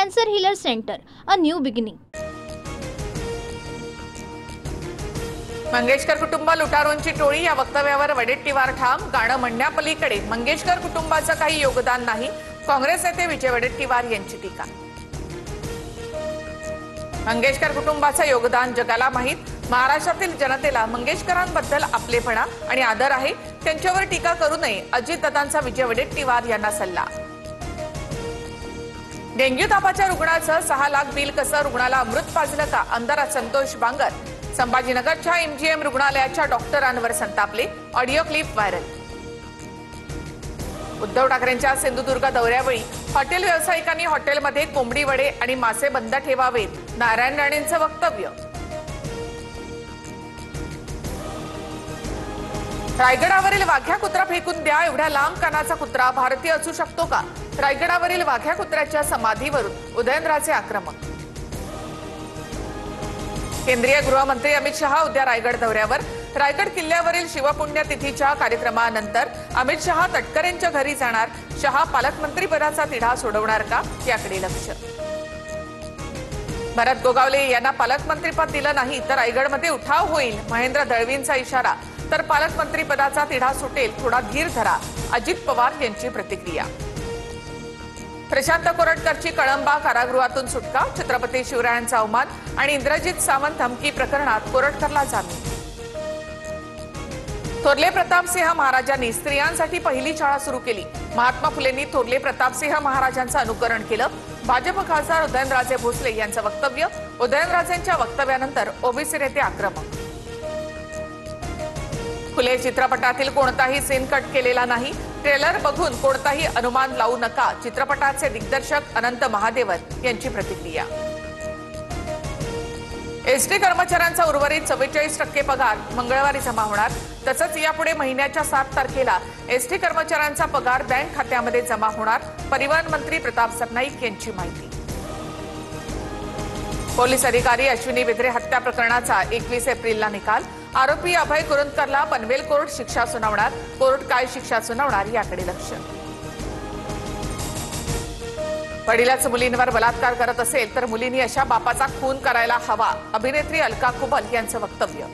Cancer Healer Center, a new beginning. Mangeshkar कुटुंब लुटारूंची टोळी या वक्तव्यावर वडेट्टीवार ठाम. गाणं म्हणण्यापलीकडे मंगेशकर कुटुंबाचं काही योगदान नाही, काँग्रेस नेते विजय वडेट्टीवार यांची टीका. मंगेशकर कुटुंबाचं योगदान जगाला माहीत. महाराष्ट्रातील जनतेला मंगेशकरांबद्दल आपलेपणा आणि आदर आहे. त्यांच्यावर टीका करू नये, अजितदादांचा विजय वडेट्टीवार यांना सल्ला. डेंग्यू तापाच्या रुग्णाचं 6 लाख बिल कसं, रुग्णाला अमृत पाजलं का, आमदार संतोष बांगर. संभाजीनगरच्या MGM रुग्णालयाच्या डॉक्टरांवर संतापले, ऑडिओ क्लिप व्हायरल. उद्धव ठाकरेंच्या सिंधुदुर्ग दौऱ्यावेळी हॉटेल व्यावसायिकांनी हॉटेलमध्ये कोंबडी वडे आणि मासे बंद ठेवावेत, नारायण राणेंचं वक्तव्य. रायगडावरील वाघ्या कुत्रा फेकून द्या, एवढ्या लांब कानाचा कुत्रा भारतीय असू शकतो का? रायगडावरील वाघ्या कुत्र्याच्या समाधीवरून उदयनराजे आक्रमक. केंद्रीय गृहमंत्री अमित शहा उद्या रायगड दौऱ्यावर. रायगड किल्ल्यावरील शिवपुण्यतिथीच्या कार्यक्रमानंतर अमित शहा तटकरेंच्या घरी जाणार. शहा पालकमंत्रीपदाचा तिढा सोडवणार का, याकडे लक्ष. भरत गोगावले यांना पालकमंत्रीपद दिलं नाही तर रायगडमध्ये उठाव होईल, महेंद्र दळवींचा इशारा. तर पालकमंत्रीपदाचा तिढा सुटेल, थोडा धीर धरा, अजित पवार यांची प्रतिक्रिया. प्रशांत कोरटकरची कळंबा कारागृहातून सुटका. छत्रपती शिवरायांचा अवमान आणि इंद्रजित सावंत धमकी प्रकरणात कोरटकरला जामीन. थोरले प्रतापसिंह महाराजांनी स्त्रियांसाठी पहिली शाळा सुरू केली. महात्मा फुलेंनी थोरले प्रतापसिंह महाराजांचं अनुकरण केलं. भाजप खासदार उदयनराजे भोसले यांचं वक्तव्य. उदयनराजेंच्या वक्तव्यानंतर ओबीसी नेते आक्रमक. फुले चित्रपटातील कोणताही सीन कट केलेला नाही, ट्रेलर बघून कोणताही अनुमान लावू नका, चित्रपटाचे दिग्दर्शक अनंत महादेवन यांची प्रतिक्रिया. एसटी कर्मचाऱ्यांचा उर्वरित 44% पगार मंगळवारी जमा होणार. तसंच यापुढे महिन्याच्या 7 तारखेला एसटी कर्मचाऱ्यांचा पगार बँक खात्यामध्ये जमा होणार. परिवहन मंत्री प्रताप सरनाईक यांची माहिती. पोलीस अधिकारी अश्विनी बिद्रे हत्या प्रकरणाचा 21 एप्रिलला निकाल. आरोपी अभय कुरुंदकरला पनवेल कोर्ट शिक्षा सुनावणार. कोर्ट काय शिक्षा सुनावणार, याकडे लक्ष. वडिलाच मुलींवर बलात्कार करत असेल तर मुलींनी अशा बापाचा खून करायला हवा, अभिनेत्री अलका कुबल यांचं वक्तव्य.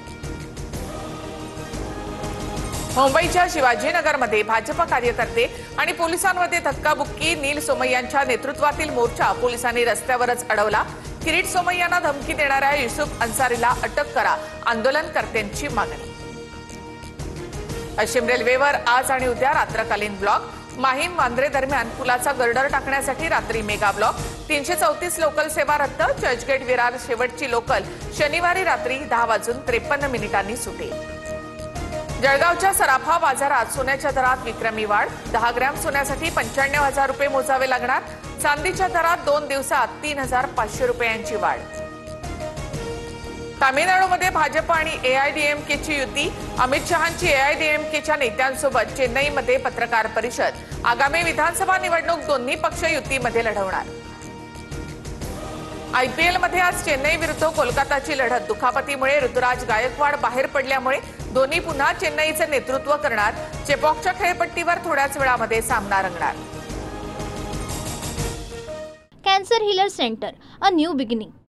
मुंबईच्या शिवाजीनगरमध्ये भाजप कार्यकर्ते आणि पोलिसांमध्ये धक्काबुक्की. नील सोमय्यांच्या नेतृत्वातील मोर्चा पोलिसांनी रस्त्यावरच अडवला. किरीट सोमय्यांना धमकी देणाऱ्या युसुफ अन्सारीला अटक करा, आंदोलनकर्त्यांची मागणी. पश्चिम रेल्वेवर आज आणि उद्या रात्रकालीन ब्लॉक. माहीम वांद्रे दरम्यान पुलाचा गर्डर टाकण्यासाठी रात्री मेगा ब्लॉक. 334 लोकल सेवा रद्द. चर्चगेट विरार शेवटची लोकल शनिवारी रात्री 10:53 सुटेल. जळगावच्या सराफा बाजारात सोन्याच्या दरात विक्रमी वाढ. 10 ग्रॅम सोन्यासाठी 95,000 रुपये मोजावे लागणार. चांदीच्या दरात 2 दिवसात 3,500 रुपयांची वाढ. तामिळनाडूमध्ये भाजप आणि AIDMKची युती. अमित शहांची AIDMKच्या नेत्यांसोबत चेन्नईमध्ये पत्रकार परिषद. आगामी विधानसभा निवडणूक दोन्ही पक्ष युतीमध्ये लढवणार. IPLमध्ये आज चेन्नई विरुद्ध कोलकाताची लढत. दुखापतीमुळे ऋतुराज गायकवाड बाहेर पडल्यामुळे धोनी पुन्हा चेन्नईचे नेतृत्व करणार. चेपॉकच्या खेळपट्टीवर थोड्याच वेळामध्ये सामना रंगणार. Cancer Healer Center, a new beginning.